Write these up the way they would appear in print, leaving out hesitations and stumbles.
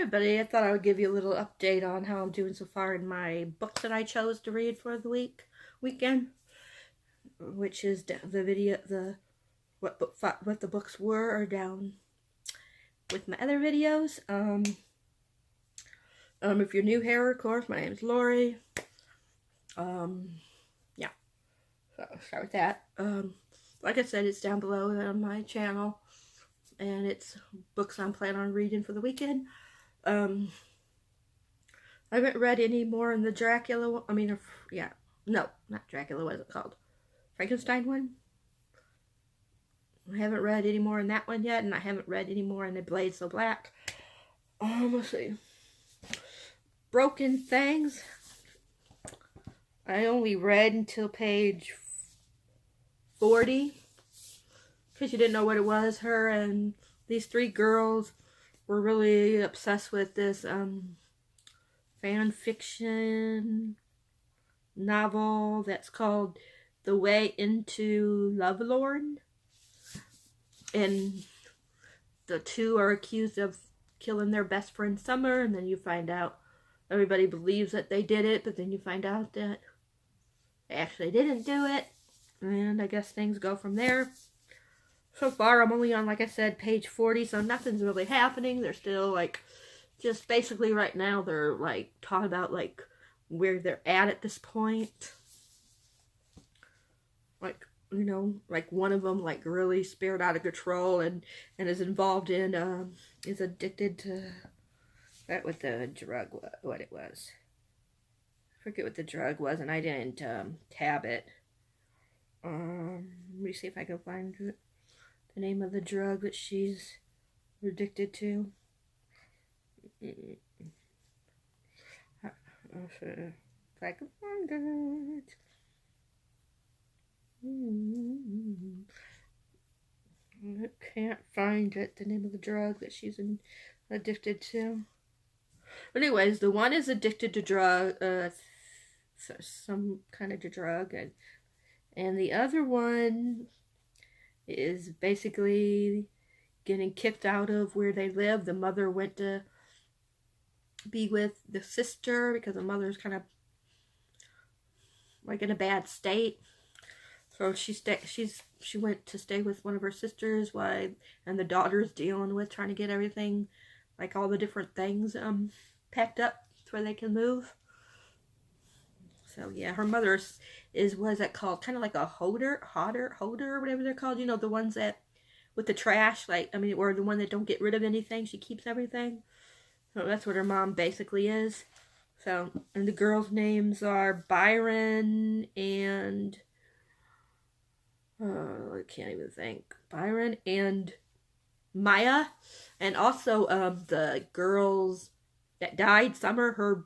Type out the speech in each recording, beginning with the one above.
everybody, I thought I would give you a little update on how I'm doing so far in my book that I chose to read for the weekend, which is the video, what the books were are down with my other videos. If you're new here, of course, my name is Lori. Yeah, so I'll start with that. Like I said, it's down below on my channel, and it's books I'm planning on reading for the weekend. I haven't read any more in the Dracula one. No, not Dracula. What is it called? Frankenstein one. I haven't read any more in that one yet, and I haven't read any more in The Blade So Black. Let's see. Broken Things. I only read until page 40 because you didn't know what it was. Her and these three girls were really obsessed with this fan fiction novel that's called The Way into Lovelorn, and the two are accused of killing their best friend Summer, and then you find out everybody believes that they did it, but then you find out that they actually didn't do it, and I guess things go from there. So far, I'm only on, like I said, page 40, so nothing's really happening. They're still, like, just basically right now, they're, like, talking about, like, where they're at this point. Like, you know, like, one of them, like, really spared out of control and is involved in, is addicted to, that what the drug, what it was. I forget what the drug was, and I didn't, tab it. Let me see if I can find it. The name of the drug that she's addicted to. If I can find it. I can't find it. The name of the drug that she's addicted to. But anyways, the one is addicted to some kind of drug, and the other one is basically getting kicked out of where they live. The mother went to be with the sister because the mother's kind of like in a bad state. So she went to stay with one of her sisters and the daughter's dealing with trying to get everything, like all the different things packed up where they can move. So yeah, her mother is what is that called? Kind of like a hoarder, whatever they're called. You know, the ones that with the trash, or the one that don't get rid of anything. She keeps everything. So that's what her mom basically is. So, and the girls' names are Byron and I can't even think. Byron and Maya, and also the girls that died. Summer, her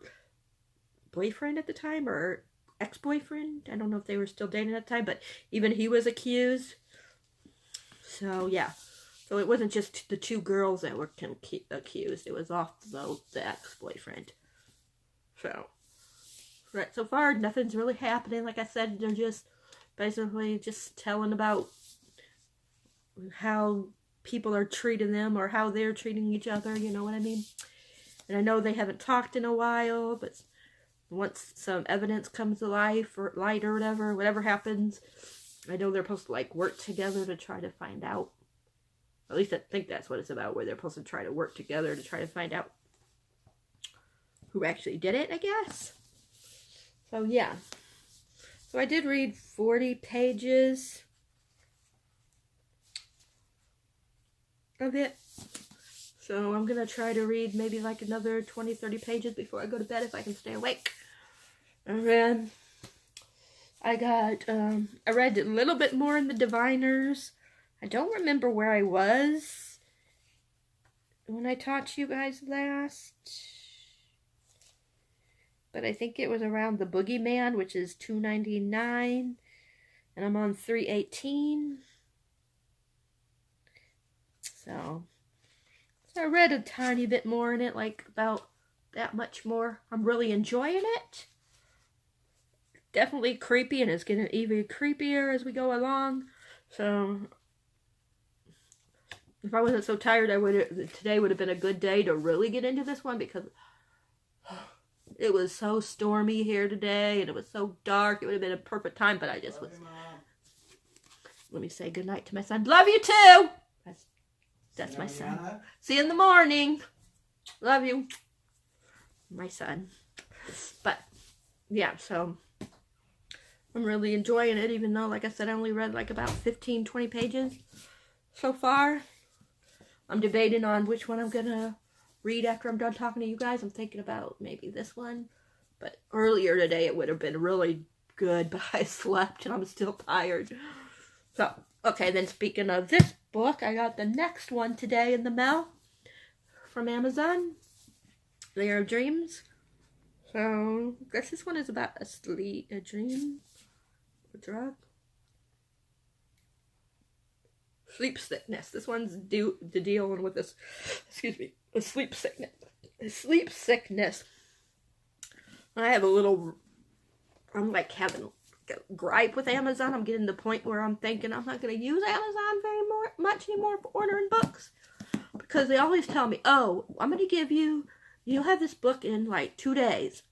boyfriend at the time, or ex-boyfriend. I don't know if they were still dating at the time, but even he was accused. So yeah, so it wasn't just the two girls that were accused. It was also the ex-boyfriend. So right, so far nothing's really happening. Like I said, they're just basically just telling about how people are treating them or how they're treating each other. You know what I mean? And I know they haven't talked in a while, but once some evidence comes to light or whatever happens, I know they're supposed to like work together to try to find out. At least I think that's what it's about, where they're supposed to try to work together to try to find out who actually did it, I guess. So yeah. So I did read 40 pages of it. So I'm going to try to read maybe like another 20, 30 pages before I go to bed if I can stay awake. And then I read a little bit more in the Diviners. I don't remember where I was when I taught you guys last. But I think it was around the Boogeyman, which is 299. And I'm on 318. So I read a tiny bit more in it, like about that much more. I'm really enjoying it. Definitely creepy, and it's getting even creepier as we go along. So if I wasn't so tired, today would have been a good day to really get into this one, because it was so stormy here today and it was so dark. It would have been a perfect time, but I just was. Let me say goodnight to my son. Love you too. That's my son. See you in the morning. Love you. My son. But yeah, so I'm really enjoying it, even though, like I said, I only read like about 15, 20 pages so far. I'm debating on which one I'm gonna read after I'm done talking to you guys. I'm thinking about maybe this one. But earlier today it would have been really good, but I slept and I'm still tired. So, okay, then speaking of this book, I got the next one today in the mail from Amazon. Layer of Dreams. So, I guess this one is about a dream, a drug. Sleep sickness. This one's dealing with this, a sleep sickness. Sleep sickness. I have I'm like having a gripe with Amazon. I'm getting to the point where I'm thinking I'm not going to use Amazon much anymore for ordering books. Because they always tell me, oh, I'm going to you'll have this book in like 2 days.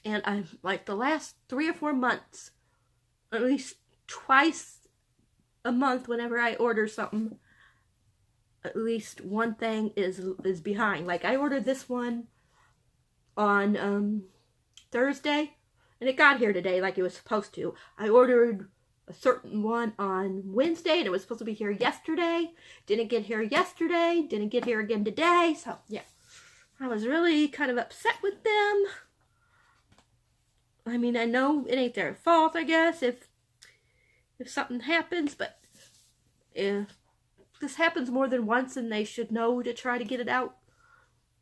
And I've, like, the last 3 or 4 months, at least twice a month whenever I order something, at least one thing is behind. Like, I ordered this one on Thursday, and it got here today like it was supposed to. I ordered a certain one on Wednesday, and it was supposed to be here yesterday. Didn't get here yesterday. Didn't get here again today. So, yeah. I was really kind of upset with them. I mean, I know it ain't their fault, I guess, if something happens, but if this happens more than once, and they should know to try to get it out,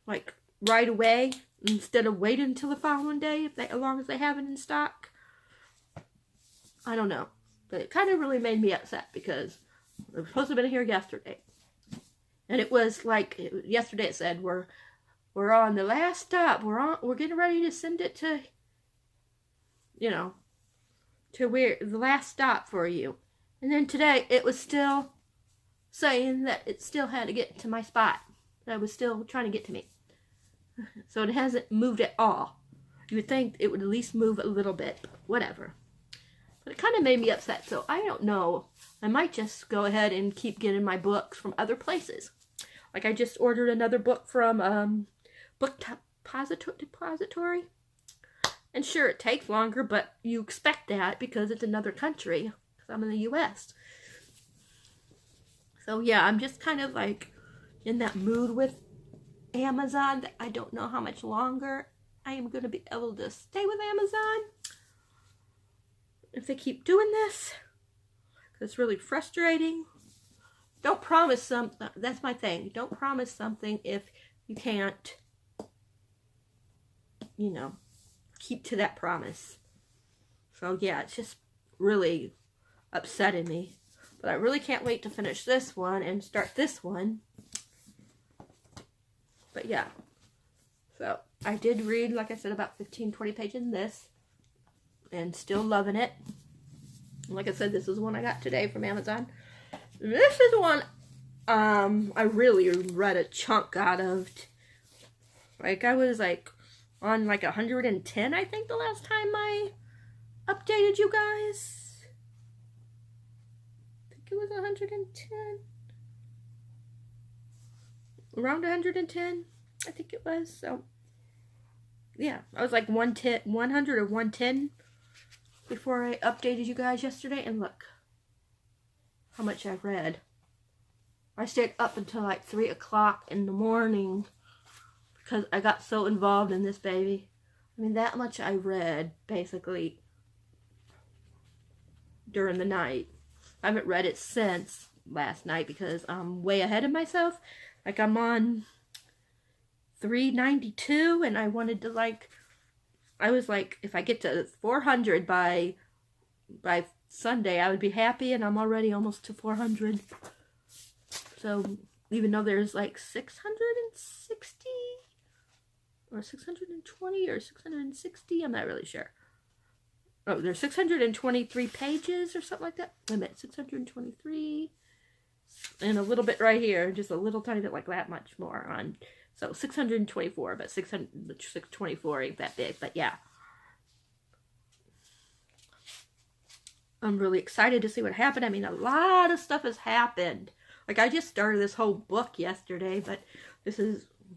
like, right away, instead of waiting until the following day, as long as they have it in stock. I don't know. But it kind of really made me upset, because it was supposed to have been here yesterday. And it was like, yesterday it said, we're on the last stop. We're getting ready to send it to, to where the last stop for you. And then today it was still saying that it still had to get to my spot. That was still trying to get to me. So it hasn't moved at all. You would think it would at least move a little bit, but whatever. But it kind of made me upset, so I don't know. I might just go ahead and keep getting my books from other places. Like, I just ordered another book from Book Depository. And sure, it takes longer, but you expect that because it's another country. Because I'm in the U.S. So yeah, I'm just kind of like in that mood with Amazon that I don't know how much longer I am going to be able to stay with Amazon if they keep doing this. It's really frustrating. Don't promise something. That's my thing. Don't promise something if you can't, keep to that promise. So yeah, it's just really upsetting me. But I really can't wait to finish this one and start this one. But yeah. So I did read, like I said, about 15, 20 pages in this. And still loving it. Like I said, this is one I got today from Amazon. This is one I really read a chunk out of. Like, I was like on like 110, I think, the last time I updated you guys. I think it was 110. Around 110, I think it was. So, yeah, I was like 100 or 110 before I updated you guys yesterday. And look how much I've read. I stayed up until like 3 o'clock in the morning because I got so involved in this baby. I mean, that much I read, basically, during the night. I haven't read it since last night because I'm way ahead of myself. Like, I'm on 392, and I wanted to, like, I was like, if I get to 400 by Sunday, I would be happy, and I'm already almost to 400. So, even though there's like 660 or 620 or 660, I'm not really sure. Oh, there's 623 pages or something like that. Wait a minute, 623 and a little bit right here, just a little tiny bit like that much more on. So 624, but 624 ain't that big, but yeah. I'm really excited to see what happened. I mean, a lot of stuff has happened. Like, I just started this whole book yesterday,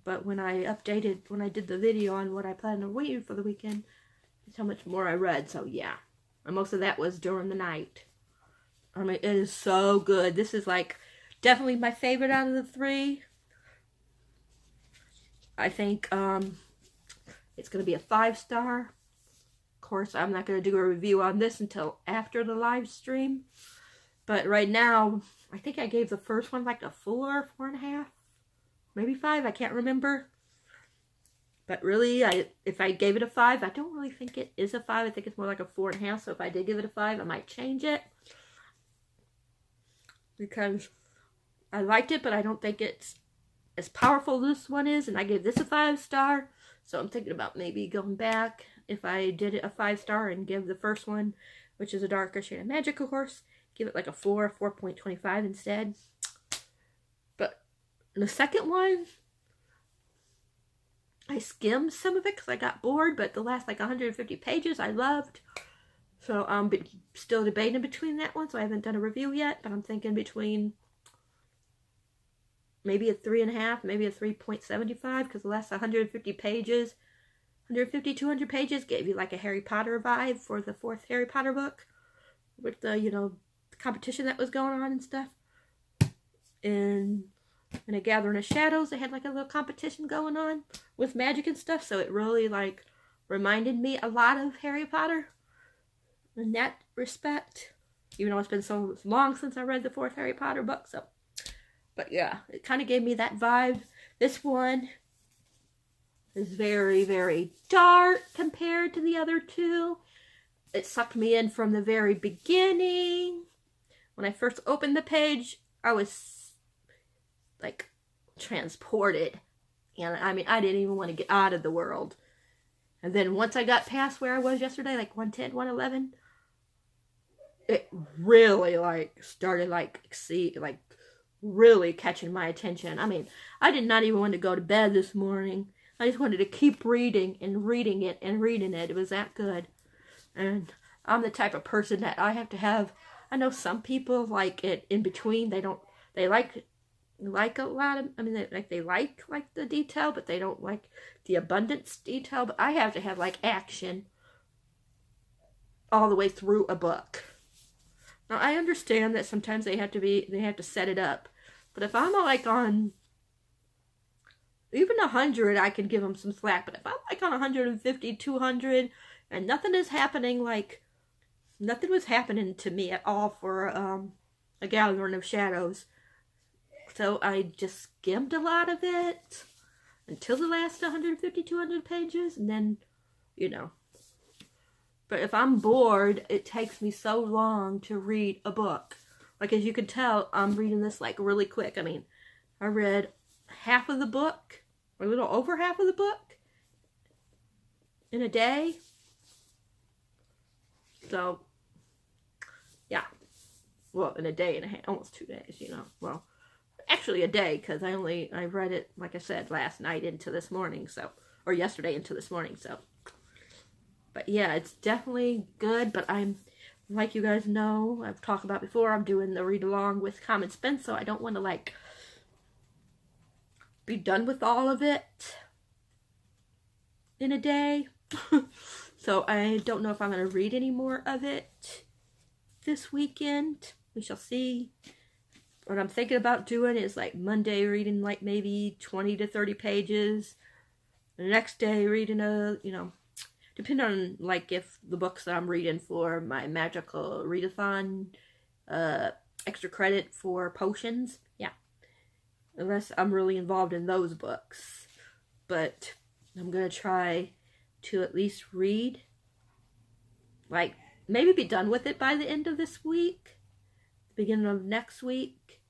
but when I did the video on what I plan on reading for the weekend, that's how much more I read, so yeah. And most of that was during the night. I mean, it is so good. This is, like, definitely my favorite out of the three. I think, it's going to be a 5-star. Of course, I'm not going to do a review on this until after the live stream. But right now, I think I gave the first one like a 4, 4.5. Maybe 5, I can't remember. But really, if I gave it a 5, I don't really think it is a 5. I think it's more like a 4.5. So if I did give it a 5, I might change it. Because I liked it, but I don't think it's as powerful as this one is. And I gave this a 5-star. So I'm thinking about maybe going back if I did it a 5-star and give the first one, which is A Darker Shade of Magic, of course, give it like a 4, 4.25 instead. But the second one, I skimmed some of it because I got bored, but the last like 150 pages I loved. So I'm still debating between that one, so I haven't done a review yet, but I'm thinking between maybe a 3.5, maybe a 3.75, because the last 150 pages, 150, 200 pages gave you like a Harry Potter vibe for the 4th Harry Potter book, with the, the competition that was going on and stuff. And in A Gathering of Shadows, they had like a little competition going on with magic and stuff, so it really like reminded me a lot of Harry Potter in that respect, even though it's been so long since I read the 4th Harry Potter book. So, but yeah, it kind of gave me that vibe. This one is very, very dark compared to the other two. It sucked me in from the very beginning. When I first opened the page, I was like transported. And I mean, I didn't even want to get out of the world. And then once I got past where I was yesterday, like 110, 111, it really like started like really catching my attention. I mean, I did not even want to go to bed this morning. I just wanted to keep reading and reading it and reading it. It was that good. And I'm the type of person that I have to have, I know some people like it in between. They like a lot of, I mean, they like the detail, but they don't like the abundance detail. But I have to have like action all the way through a book. Now, I understand that sometimes they have to set it up. But if I'm like on even 100, I can give them some slack. But if I'm like on 150, 200, and nothing was happening to me at all for A Gathering of Shadows. So I just skimmed a lot of it until the last 150, 200 pages, and then, But if I'm bored, it takes me so long to read a book. Like, as you can tell, I'm reading this, like, really quick. I mean, I read half of the book, or a little over half of the book, in a day. So, yeah. Well, in a day and a half, almost 2 days, Well, actually a day, because I read it, like I said, last night into this morning, or yesterday into this morning, so. But yeah, it's definitely good, but I'm, like you guys know, I've talked about before, I'm doing the read along with Common Spence, so I don't want to, like, be done with all of it in a day. So I don't know if I'm going to read any more of it this weekend. We shall see. What I'm thinking about doing is, like, Monday reading, like, maybe 20 to 30 pages. The next day reading depending on, like, if the books that I'm reading for my magical readathon, extra credit for potions, yeah. Unless I'm really involved in those books. But I'm going to try to at least read, like, maybe be done with it by the end of this week, beginning of next week,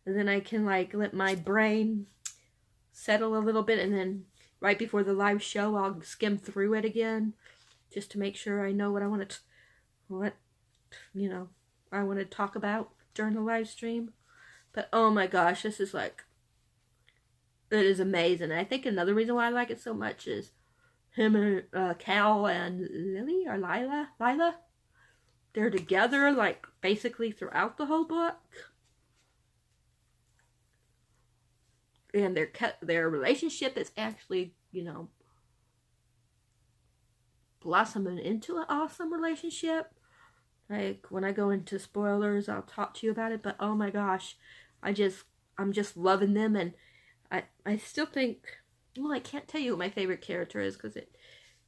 and then I can, like, let my brain settle a little bit, and then right before the live show, I'll skim through it again, just to make sure I know what I want to, I want to talk about during the live stream. But oh my gosh, this is like, it is amazing. And I think another reason why I like it so much is him and Cal and Lily or Lila. They're together like basically throughout the whole book. And their relationship is actually, you know, blossoming into an awesome relationship. Like, when I go into spoilers, I'll talk to you about it. But oh my gosh, I'm just loving them. And I still think, well, I can't tell you what my favorite character is because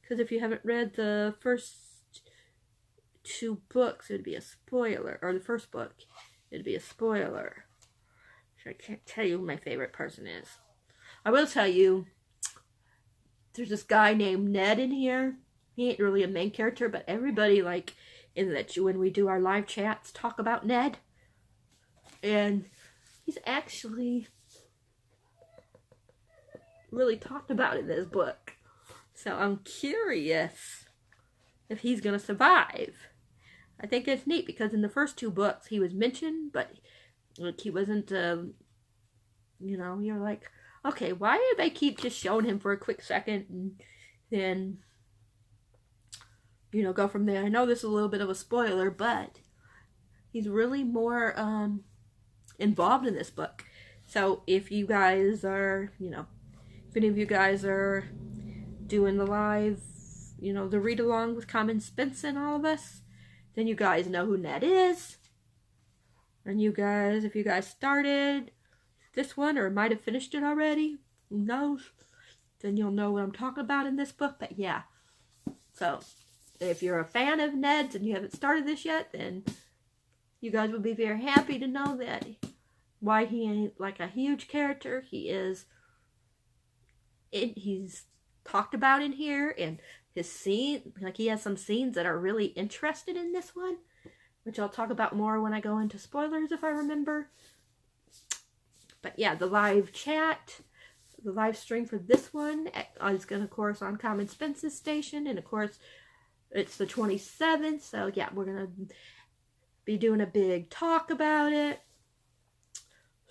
if you haven't read the first 2 books, it'd be a spoiler. Or the first book, it'd be a spoiler. So I can't tell you who my favorite person is. I will tell you, there's this guy named Ned in here. He ain't really a main character, but everybody, like, in that when we do our live chats, talk about Ned. And he's actually really talked about in this book. So I'm curious if he's going to survive. I think it's neat because in the first 2 books he was mentioned, but like, he wasn't, you know, you're like, okay, why do they keep just showing him for a quick second and then, you know, go from there? I know this is a little bit of a spoiler, but he's really more involved in this book. So if you guys are, you know, if any of you guys are doing the live, you know, the read along with Common Spence and all of us, then you guys know who Ned is. And you guys, if you guys started this one or might have finished it already, who knows, then you'll know what I'm talking about in this book. But yeah, so if you're a fan of Ned's and you haven't started this yet, then you guys will be very happy to know that why he ain't like a huge character. He's talked about in here, and his scene, like, he has some scenes that are really interested in this one, which I'll talk about more when I go into spoilers if I remember. But yeah, the live chat, the live stream for this one is going to, of course, on Common Spence's station, and of course it's the 27th, so yeah, we're going to be doing a big talk about it.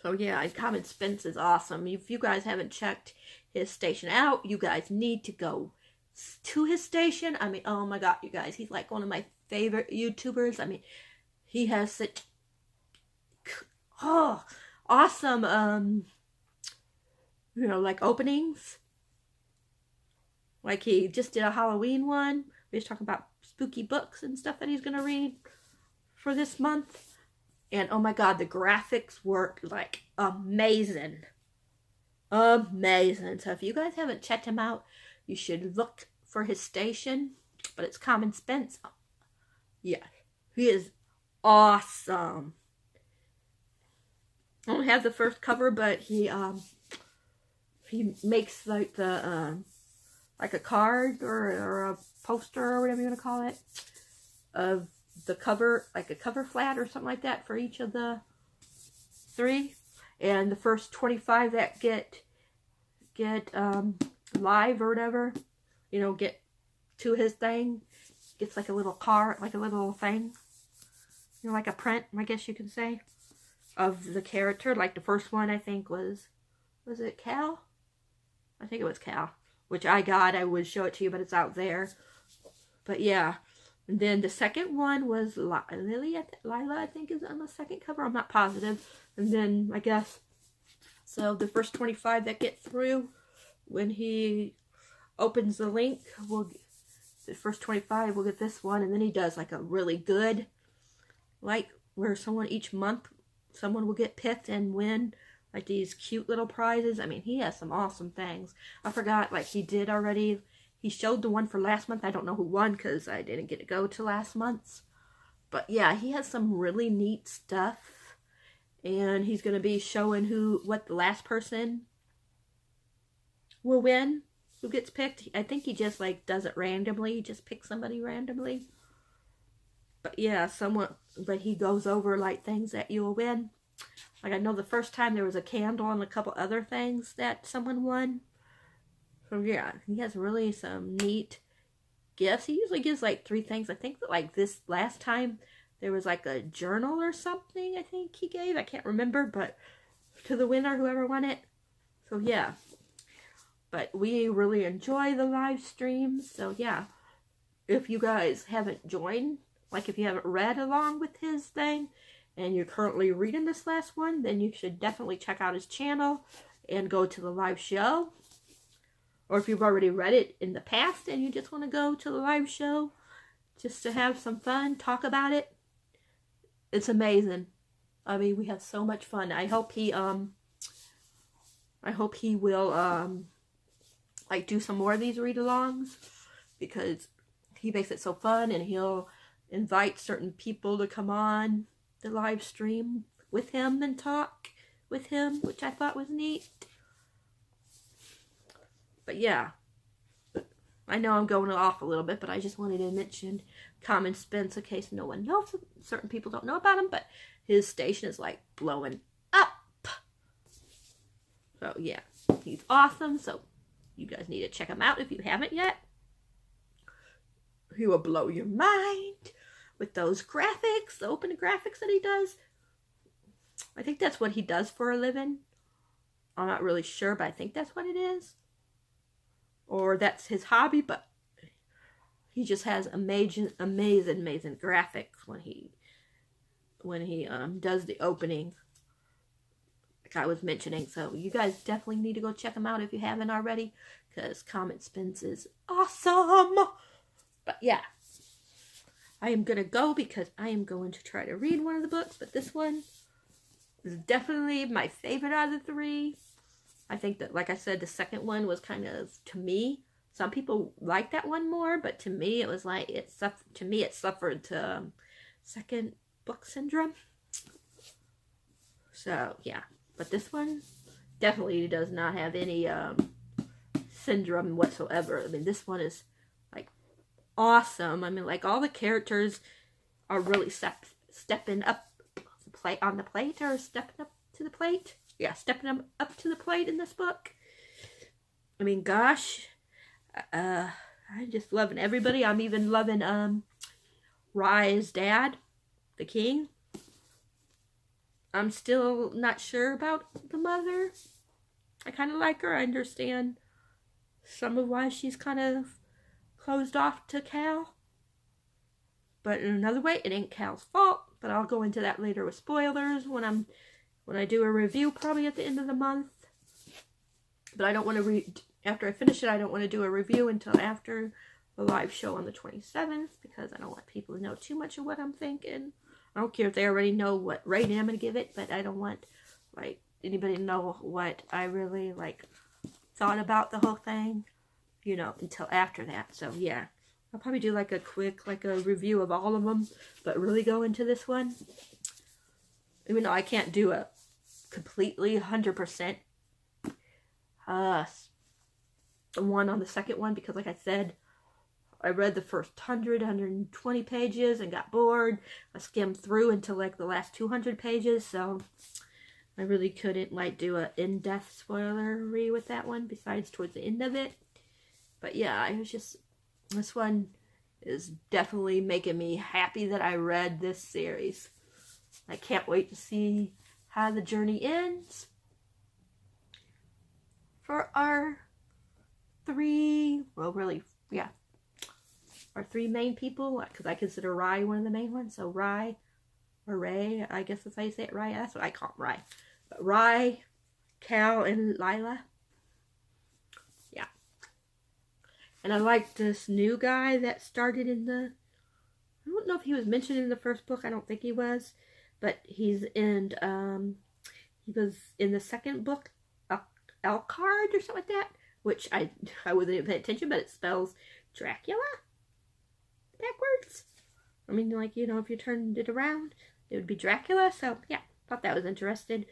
So yeah, Common Spence is awesome. If you guys haven't checked his station out, you guys need to go to his station. I mean, oh my god, you guys, he's like one of my favorite YouTubers. I mean, he has such awesome you know, like, openings. Like, he just did a Halloween one. We was talking about spooky books and stuff that he's gonna read for this month. And oh my god, the graphics work like amazing. Amazing. So if you guys haven't checked him out, you should look for his station. But it's Common Spence. Yeah, he is awesome. I don't have the first cover, but he makes like the like a card or a poster or whatever you want to call it of the cover, like a cover flat or something like that for each of the 3. And the first 25 that get live or whatever, you know, get to his thing, gets like a little card, like a little thing, you know, like a print, I guess you can say, of the character. Like the first one, I think was it Cal? I think it was Cal, which I got. I would show it to you, but it's out there. But yeah. And then the second one was Lila, I think, is on the second cover. I'm not positive. And then, I guess, so the first 25 that get through, when he opens the link, the first 25 will get this one. And then he does like a really good, like, where each month, someone will get picked and win, like, these cute little prizes. I mean, he has some awesome things. I forgot, like, he did already. He showed the one for last month. I don't know who won because I didn't get to go to last month's. But yeah, he has some really neat stuff. And he's going to be showing what the last person will win, who gets picked. I think he just, like, does it randomly. He just picks somebody randomly. But yeah, but he goes over, like, things that you'll win. Like, I know the first time there was a candle and a couple other things that someone won. So yeah, he has really some neat gifts. He usually gives like 3 things. I think that, like, this last time there was like a journal or something I think he gave. I can't remember, but to the winner, whoever won it. So yeah. But we really enjoy the live streams. So yeah. If you guys haven't joined, like if you haven't read along with his thing, and you're currently reading this last one, then you should definitely check out his channel and go to the live show. Or if you've already read it in the past and you just want to go to the live show just to have some fun, talk about it, it's amazing. I mean, we have so much fun. I hope he will like do some more of these read-alongs, because he makes it so fun, and he'll invite certain people to come on the live stream with him and talk with him, which I thought was neat. But yeah, I know I'm going off a little bit, but I just wanted to mention Common Spence in case no one knows. Certain people don't know about him, but his station is like blowing up. So yeah, he's awesome. So you guys need to check him out if you haven't yet. He will blow your mind with those graphics, the open graphics that he does. I think that's what he does for a living. I'm not really sure, but I think that's what it is. Or that's his hobby, but he just has amazing graphics when he does the opening, like I was mentioning. So you guys definitely need to go check him out if you haven't already, because Common Spence is awesome. But yeah, I am gonna go because I am going to try to read one of the books, but this one is definitely my favorite out of the three. I think that, like I said, the second one was kind of, to me, some people like that one more, but to me it was like, it suffered second book syndrome. So yeah, but this one definitely does not have any syndrome whatsoever. I mean, this one is like awesome. I mean, like, all the characters are really stepping up on the plate, or stepping up to the plate. Yeah, stepping up to the plate in this book. I mean, gosh, I'm just loving everybody. I'm even loving Rye's dad, the king. I'm still not sure about the mother. I kind of like her. I understand some of why she's kind of closed off to Cal. But in another way, it ain't Cal's fault. But I'll go into that later with spoilers when I do a review, probably at the end of the month. But I don't want to after I finish it, I don't want to do a review until after the live show on the 27th, because I don't want people to know too much of what I'm thinking. I don't care if they already know what rating I'm going to give it, but I don't want, like, anybody to know what I really, like, thought about the whole thing, you know, until after that. So yeah, I'll probably do like a quick, like a review of all of them, but really go into this one. Even though I can't do a completely 100% one on the second one, because like I said, I read the first 120 pages and got bored. I skimmed through until like the last 200 pages, so I really couldn't like do a in-depth spoilery with that one, besides towards the end of it. But yeah, I was just, this one is definitely making me happy that I read this series. I can't wait to see how the journey ends for our three, well, really, yeah, our three main people, because I consider Rye one of the main ones. So Rye, or Ray, I guess that's how you say it, Rye. That's what I call Rye. But Rye, Cal, and Lila. Yeah. And I like this new guy that started in the, I don't know if he was mentioned in the first book. I don't think he was. But he's in, he was in the second book, Elcard or something like that, which I wasn't even paying attention, but it spells Dracula backwards. I mean, like, you know, if you turned it around, it would be Dracula. So yeah, thought that was interesting.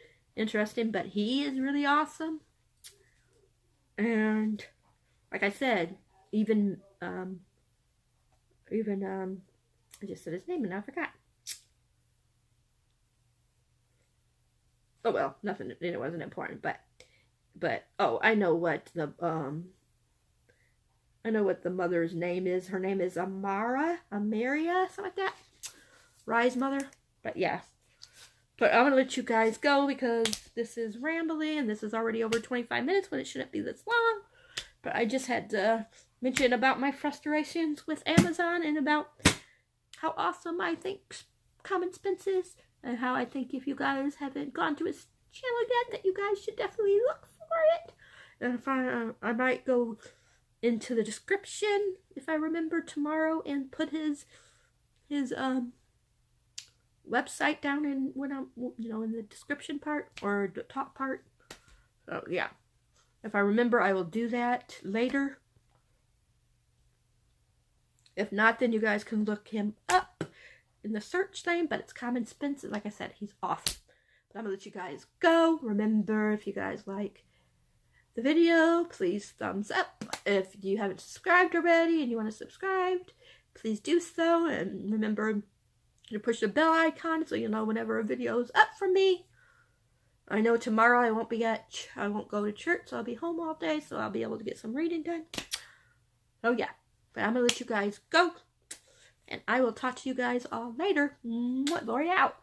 But he is really awesome. And like I said, even I just said his name and I forgot. Oh well, nothing. It wasn't important, but oh, I know what the mother's name is. Her name is Amaria, something like that. Rise Mother. But yeah. But I'm going to let you guys go because this is rambling and this is already over 25 minutes when it shouldn't be this long. But I just had to mention about my frustrations with Amazon and about how awesome I think Common Spence is. And how I think if you guys haven't gone to his channel yet, that you guys should definitely look for it. And if I might go into the description if I remember tomorrow and put his website down in when I'm in the description part or the top part. So yeah, if I remember, I will do that later. If not, then you guys can look him up in the search thing. But it's Common Spence, and like I said, he's awesome. But I'm gonna let you guys go. Remember, if you guys like the video, please thumbs up. If you haven't subscribed already and you want to subscribe, please do so. And remember to push the bell icon so you know whenever a video is up from me. I know tomorrow I won't go to church, so I'll be home all day, so I'll be able to get some reading done. So yeah, but I'm gonna let you guys go, and I will talk to you guys all later. Lori out.